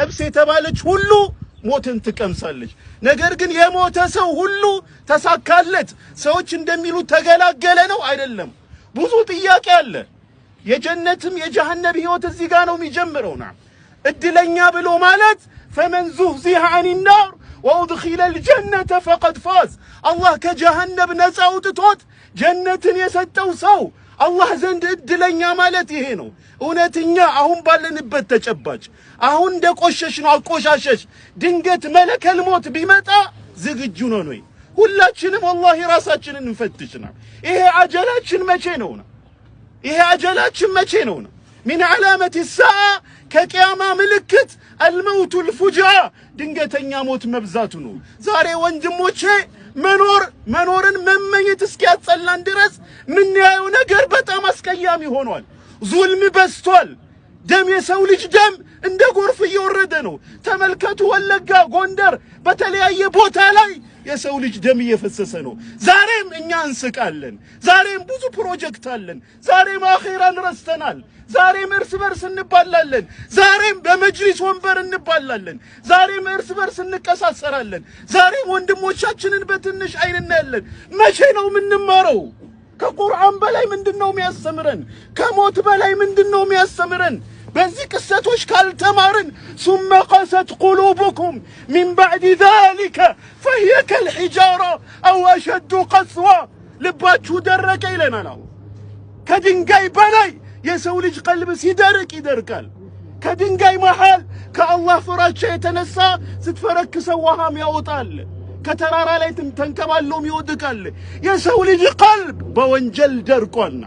ነፍስ የተባለች ሁሉ ሞትን ትቀምሳለች። ነገር ግን የሞተ ሰው ሁሉ ተሳካለት ሰዎች እንደሚሉት ተገላገለ ነው አይደለም። ብዙ ጥያቄ አለ። የጀነትም የጀሃነም ህይወት እዚህ ጋር ነው የሚጀምረውና እድለኛ ብሎ ማለት فمن زحزح عن النار وادخل الجنة فقد فاز الله كجهنم ነፃ አውጥቶት ጀነትን የሰጠው ሰው አላህ ዘንድ እድለኛ ማለት ይሄ ነው። እውነተኛ አሁን ባለንበት ተጨባጭ አሁን እንደቆሸሽ ነው አቆሻሸሽ ድንገት መለከል ሞት ቢመጣ ዝግጁ ነው ነው? ሁላችንም والله ራሳችንን እንፈትሽና ይሄ አጀላችን መቼ ነው? ይሄ አጀላችን መቼ ነው? من علامة الساعة كقيامة ملكت الموت الفجأة ድንገተኛ ሞት መብዛቱ ነው። ዛሬ ወንድሞቼ መኖርን መመኘት እስኪያጸላን ድረስ ምን ያዩ ነገር በጣም አስቀያሚ ሆኗል። ዙልም በዝቷል። ደም የሰው ልጅ ደም እንደ ጎርፍ እየወረደ ነው። ተመልከቱ፣ ወለጋ፣ ጎንደር በተለያየ ቦታ ላይ የሰው ልጅ ደም እየፈሰሰ ነው። ዛሬም እኛ እንስቃለን። ዛሬም ብዙ ፕሮጀክት አለን። ዛሬም አኺራን ረስተናል። ዛሬም እርስ በርስ እንባላለን። ዛሬም በመጅሊስ ወንበር እንባላለን። ዛሬም እርስ በርስ እንቀሳሰራለን። ዛሬም ወንድሞቻችንን በትንሽ አይን እናያለን። መቼ ነው የምንማረው? ከቁርአን በላይ ምንድነው የሚያስተምረን? ከሞት በላይ ምንድነው የሚያስተምረን? በዚህ ቅሰቶች ካልተማርን ثم قست قلوبكم من بعد ذلك فهي كالحجارة أو أشد قسوة ልባችሁ ደረቀ ይለናል። ከድንጋይ በላይ የሰው ልጅ ቀልብ ሲደርቅ ይደርቃል። ከድንጋይ መሃል ከአላህ ፍራቻ የተነሳ ስትፈረክሰው ውሃም ያወጣል። ከተራራ ላይ ተንከባሎም ይወድቃል። የሰው ልጅ ቀልብ በወንጀል ደርቋልና